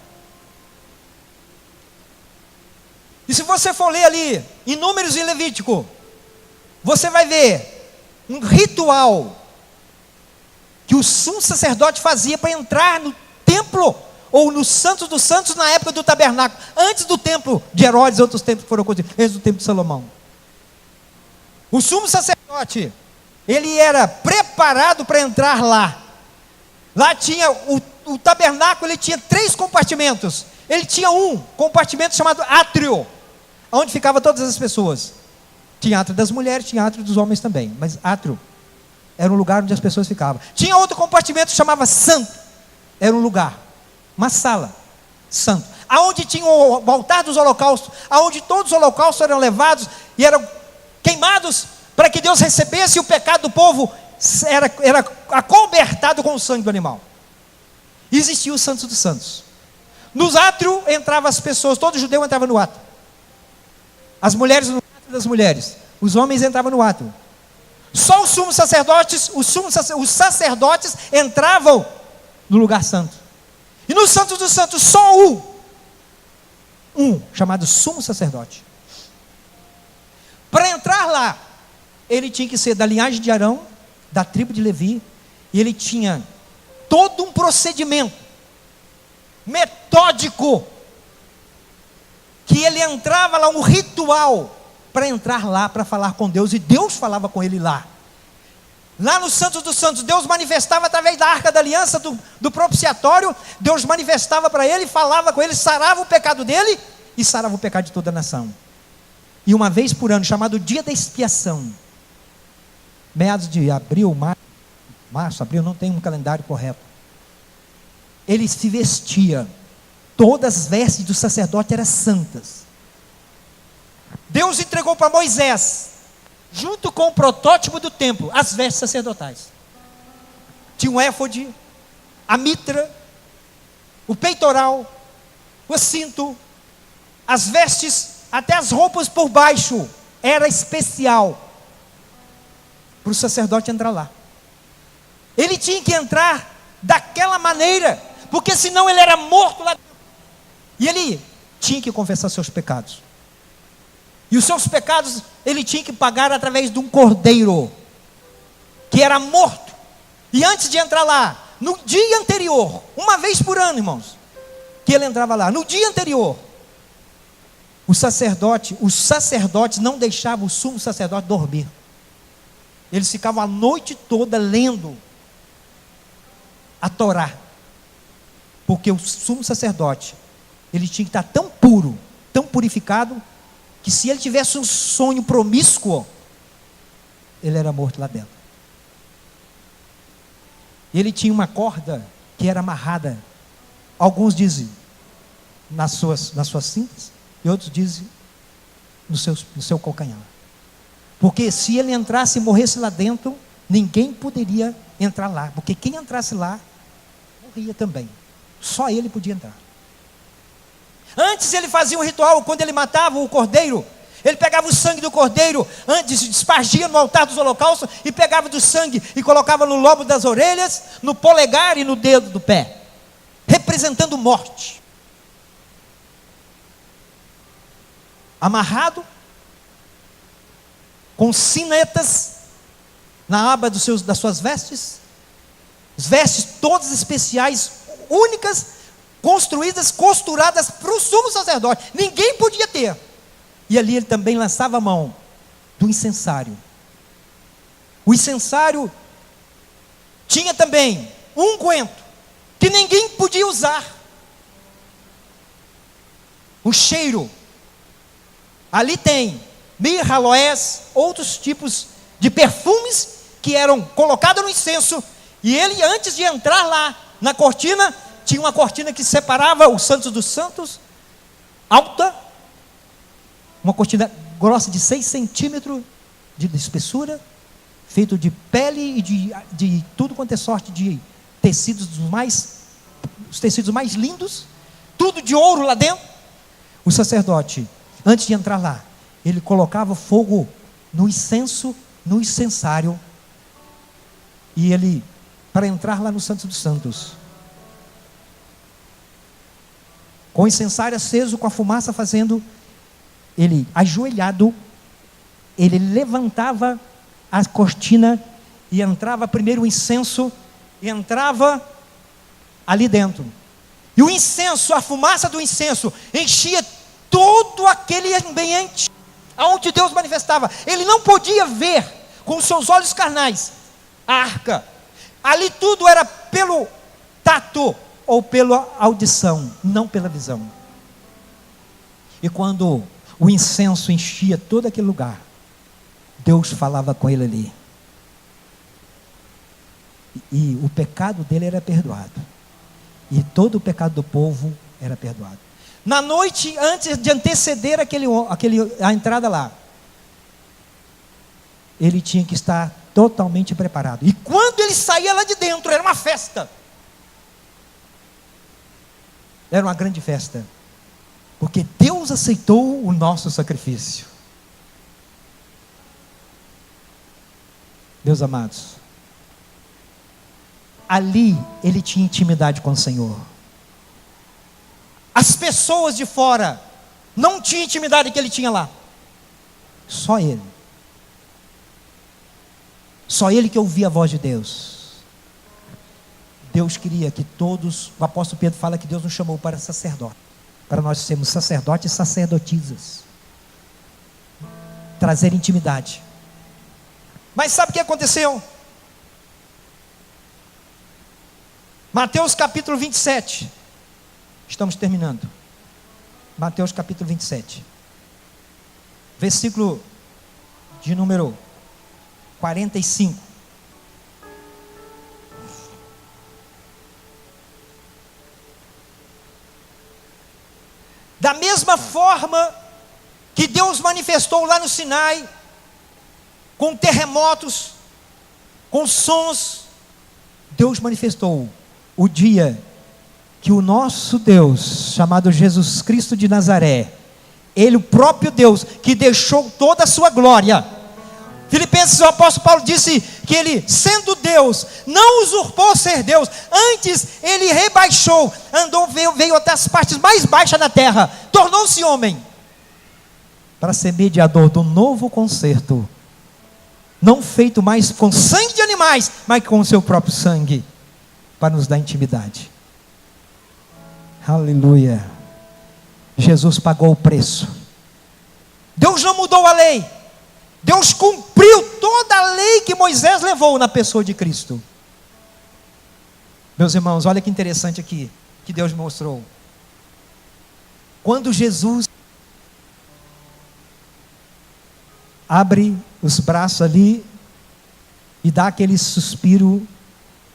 E se você for ler ali em Números e Levítico, você vai ver um ritual que o sumo sacerdote fazia para entrar no templo, ou no Santo dos Santos, na época do tabernáculo, antes do templo de Herodes, outros templos que foram construídos, antes do templo de Salomão. O sumo sacerdote, ele era preparado para entrar lá. Lá tinha o tabernáculo, ele tinha 3 compartimentos. Ele tinha um compartimento chamado átrio, onde ficavam todas as pessoas. Tinha átrio das mulheres, tinha átrio dos homens também, mas átrio era um lugar onde as pessoas ficavam. Tinha outro compartimento que chamava santo, era um lugar, uma sala, santo, aonde tinha o altar dos holocaustos, aonde todos os holocaustos eram levados e eram queimados, para que Deus recebesse, e o pecado do povo era acobertado com o sangue do animal. E existia o Santo dos Santos. Nos átrios entravam as pessoas, todo judeu entrava no átrio. As mulheres no átrio das mulheres, os homens entravam no átrio. Só os sumos sacerdotes, os sacerdotes entravam no lugar santo. E no Santo dos Santos, só um chamado sumo sacerdote. Para entrar lá, ele tinha que ser da linhagem de Arão, da tribo de Levi, e ele tinha todo um procedimento metódico, que ele entrava lá, um ritual para entrar lá, para falar com Deus, e Deus falava com ele lá. Lá no Santo dos Santos, Deus manifestava através da arca da aliança, do propiciatório. Deus manifestava para ele, falava com ele, sarava o pecado dele e sarava o pecado de toda a nação. E uma vez por ano, chamado Dia da Expiação, meados de abril, março, abril, não tem um calendário correto, ele se vestia Todas as vestes do sacerdote eram santas. Deus entregou para Moisés, junto com o protótipo do templo, as vestes sacerdotais. Tinha um éfode, a mitra, o peitoral, o cinto, as vestes, até as roupas por baixo, era especial para o sacerdote entrar lá. Ele tinha que entrar daquela maneira, porque senão ele era morto lá. E ele tinha que confessar seus pecados. E os seus pecados ele tinha que pagar através de um cordeiro, que era morto. E antes de entrar lá, no dia anterior, uma vez por ano, irmãos, que ele entrava lá, no dia anterior, os sacerdotes não deixavam o sumo sacerdote dormir. Eles ficavam a noite toda lendo a Torá, porque o sumo sacerdote, ele tinha que estar tão puro, tão purificado, que se ele tivesse um sonho promíscuo, ele era morto lá dentro. Ele tinha uma corda que era amarrada, alguns dizem nas suas cintas, e outros dizem no seu calcanhar. Porque se ele entrasse e morresse lá dentro, ninguém poderia entrar lá, porque quem entrasse lá, morria também. Só ele podia entrar. Antes ele fazia um ritual, quando ele matava o cordeiro, ele pegava o sangue do cordeiro, antes despargia no altar dos holocaustos, e pegava do sangue e colocava no lobo das orelhas, no polegar e no dedo do pé, representando morte. Amarrado, com sinetas na aba das suas vestes, vestes todas especiais, únicas, construídas, costuradas para o sumo sacerdote. Ninguém podia ter. E ali ele também lançava a mão do incensário. O incensário tinha também um unguento que ninguém podia usar. O cheiro. Ali tem mirra, aloés, outros tipos de perfumes que eram colocados no incenso. E ele, antes de entrar lá na cortina, tinha uma cortina que separava os santos dos santos, alta, uma cortina grossa de 6 centímetros de espessura, feito de pele e de tudo quanto é sorte de tecidos os tecidos mais lindos, tudo de ouro lá dentro. O sacerdote, antes de entrar lá, ele colocava fogo no incenso, no incensário, e ele, para entrar lá no Santo dos Santos, com o incensário aceso, com a fumaça fazendo, ele ajoelhado, ele levantava a cortina e entrava primeiro o incenso, e entrava ali dentro. E o incenso, a fumaça do incenso, enchia todo aquele ambiente aonde Deus manifestava. Ele não podia ver com os seus olhos carnais a arca. Ali tudo era pelo tato ou pela audição, não pela visão. E quando o incenso enchia todo aquele lugar, Deus falava com ele ali. E o pecado dele era perdoado. E todo o pecado do povo era perdoado. Na noite, antes de anteceder a entrada lá, ele tinha que estar totalmente preparado. E quando ele saía lá de dentro, era uma festa. Era uma grande festa. Porque Deus aceitou o nosso sacrifício. Meus amados, ali ele tinha intimidade com o Senhor. As pessoas de fora não tinham intimidade que ele tinha lá. Só ele. Só ele que ouvia a voz de Deus. Deus queria que todos, o apóstolo Pedro fala que Deus nos chamou para sacerdote, para nós sermos sacerdotes e sacerdotisas, trazer intimidade. Mas sabe o que aconteceu? Mateus capítulo 27. Estamos terminando. Mateus capítulo 27. Versículo de número 45. Da mesma forma que Deus manifestou lá no Sinai, com terremotos, com sons, Deus manifestou o dia que o nosso Deus, chamado Jesus Cristo de Nazaré, Ele, o próprio Deus, que deixou toda a sua glória. Filipenses, o apóstolo Paulo disse que ele, sendo Deus, não usurpou ser Deus, antes ele rebaixou, veio até as partes mais baixas da terra, tornou-se homem, para ser mediador do novo concerto, não feito mais com sangue de animais, mas com o seu próprio sangue, para nos dar intimidade. Aleluia. Jesus pagou o preço. Deus não mudou a lei, Deus cumpriu toda a lei que Moisés levou na pessoa de Cristo. Meus irmãos, olha que interessante aqui, que Deus mostrou. Quando Jesus abre os braços ali e dá aquele suspiro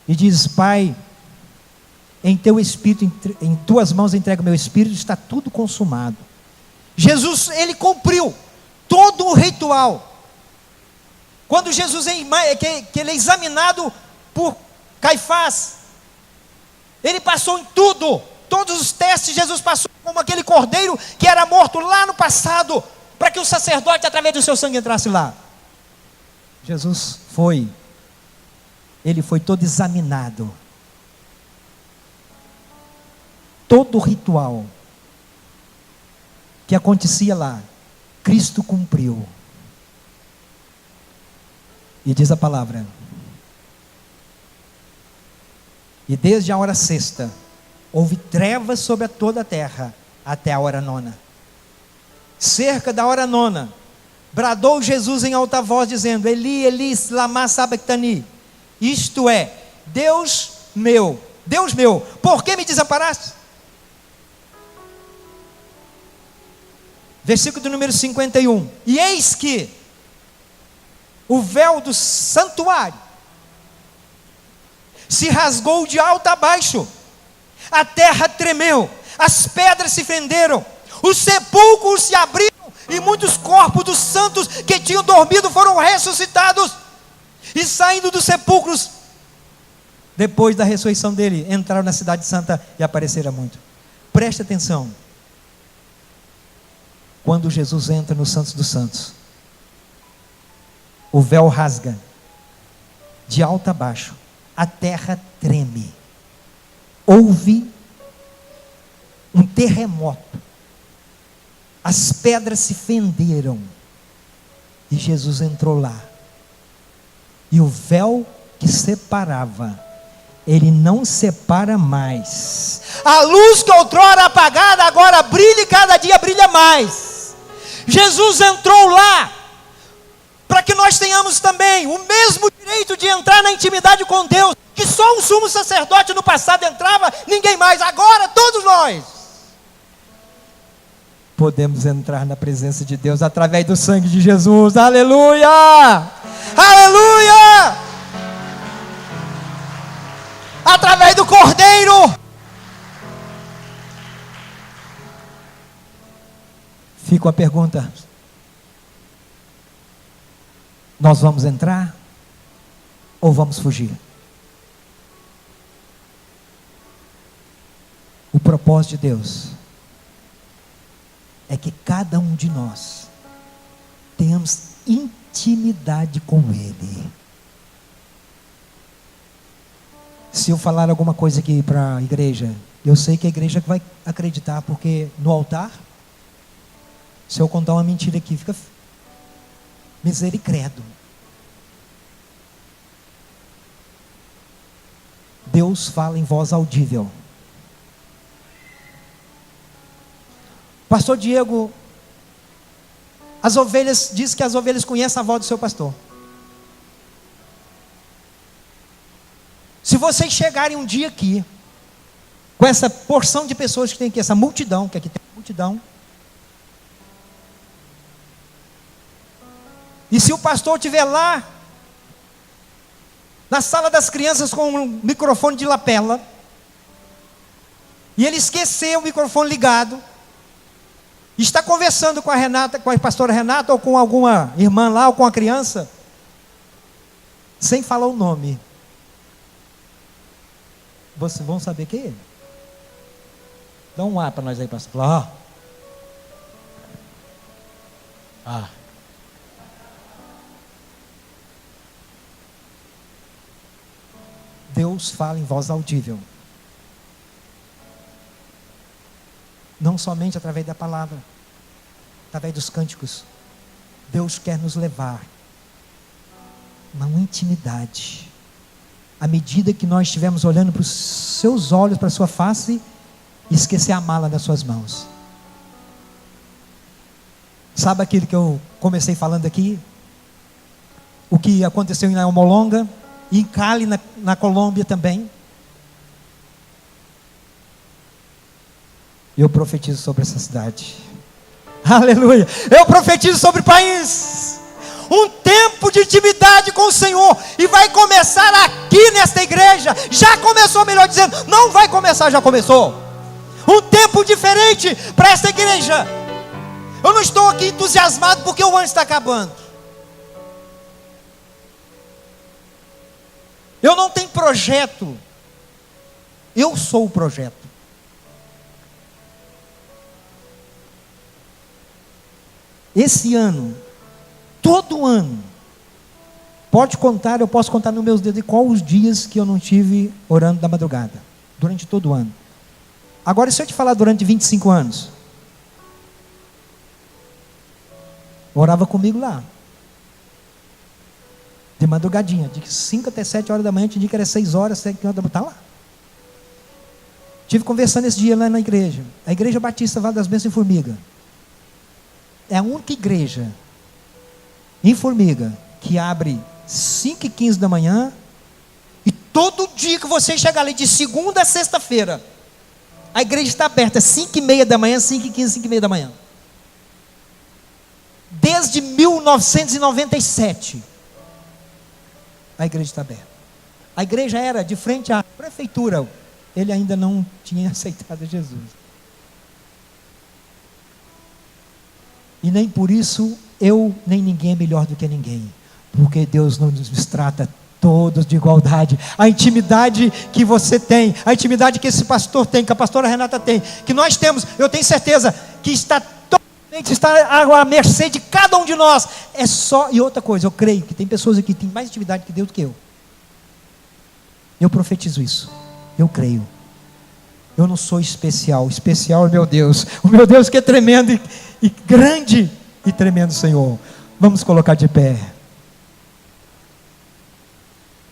e diz: Pai, em teu espírito, em tuas mãos entrego o meu espírito, está tudo consumado. Jesus, ele cumpriu todo o ritual. Quando Jesus que ele é examinado por Caifás, ele passou em tudo, todos os testes Jesus passou, como aquele cordeiro que era morto lá no passado, para que o sacerdote, através do seu sangue, entrasse lá. Jesus ele foi todo examinado. Todo o ritual que acontecia lá, Cristo cumpriu. E diz a palavra: e desde a hora sexta, houve trevas sobre toda a terra, até a hora nona. Cerca da hora nona, bradou Jesus em alta voz, dizendo: Eli, Eli, lama sabachthani. Isto é, Deus meu, por que me desamparaste? Versículo do número 51. E eis que o véu do santuário se rasgou de alto a baixo, a terra tremeu, as pedras se fenderam, os sepulcros se abriram, e muitos corpos dos santos que tinham dormido foram ressuscitados, e saindo dos sepulcros, depois da ressurreição dele, entraram na cidade santa e apareceram muito. Preste atenção. Quando Jesus entra no Santos dos Santos, o véu rasga de alto a baixo, a terra treme, houve um terremoto, as pedras se fenderam, e Jesus entrou lá, e o véu que separava, ele não separa mais. A luz que outrora apagada, agora brilha, e cada dia brilha mais. Jesus entrou lá, para que nós tenhamos também o mesmo direito de entrar na intimidade com Deus, que só um sumo sacerdote no passado entrava, ninguém mais. Agora todos nós podemos entrar na presença de Deus, através do sangue de Jesus. Aleluia! Aleluia! Através do Cordeiro. Fica a pergunta: nós vamos entrar ou vamos fugir? O propósito de Deus é que cada um de nós tenhamos intimidade com Ele. Se eu falar alguma coisa aqui para a igreja, eu sei que a igreja vai acreditar, porque no altar, se eu contar uma mentira aqui, fica misericredo. Deus fala em voz audível. Pastor Diego, diz que as ovelhas conhecem a voz do seu pastor. Se vocês chegarem um dia aqui, com essa porção de pessoas que tem aqui, essa multidão, que aqui tem multidão, e se o pastor estiver lá, na sala das crianças com um microfone de lapela, e ele esquecer o microfone ligado, está conversando com a Renata, com a pastora Renata, ou com alguma irmã lá, ou com a criança, sem falar o nome, vocês vão saber quem é ele. Dá um ar para nós aí, pastor. Deus fala em voz audível. Não somente através da palavra, através dos cânticos. Deus quer nos levar a uma intimidade. À medida que nós estivermos olhando para os seus olhos, para a sua face, e esquecer a mala das suas mãos. Sabe aquilo que eu comecei falando aqui? O que aconteceu em Almolonga e em Cali, na Colômbia também. Eu profetizo sobre essa cidade. Aleluia. Eu profetizo sobre o país. Um tempo de intimidade com o Senhor. E vai começar aqui nesta igreja. Já começou, melhor dizendo. Não vai começar, já começou. Um tempo diferente para esta igreja. Eu não estou aqui entusiasmado porque o ano está acabando. Eu não tenho projeto. Eu sou o projeto. Esse ano, todo ano, pode contar, eu posso contar nos meus dedos de quais os dias que eu não tive orando da madrugada, durante todo o ano. Agora, se eu te falar durante 25 anos, orava comigo lá, de madrugadinha, de 5 até 7 horas da manhã, tinha dia que era 6 horas, 7 horas da manhã, está lá. Estive conversando esse dia lá na igreja, a Igreja Batista Vale das Bênçãos em Formiga. É a única igreja em Formiga que abre 5h15 da manhã, e todo dia que você chegar ali, de segunda a sexta-feira, a igreja está aberta 5h30 da manhã, 5h15, 5h30 da manhã. Desde 1997, a igreja está aberta. A igreja era de frente à prefeitura, ele ainda não tinha aceitado Jesus. E nem por isso eu nem ninguém é melhor do que ninguém, porque Deus não nos trata todos de igualdade. A intimidade que você tem, a intimidade que esse pastor tem, que a pastora Renata tem, que nós temos, eu tenho certeza que está à mercê de cada um de nós. É só, e outra coisa, eu creio que tem pessoas aqui que têm mais intimidade que Deus do que eu. Eu profetizo isso, eu creio. Eu não sou especial, especial é meu Deus, o meu Deus que é tremendo e grande e tremendo Senhor. Vamos colocar de pé.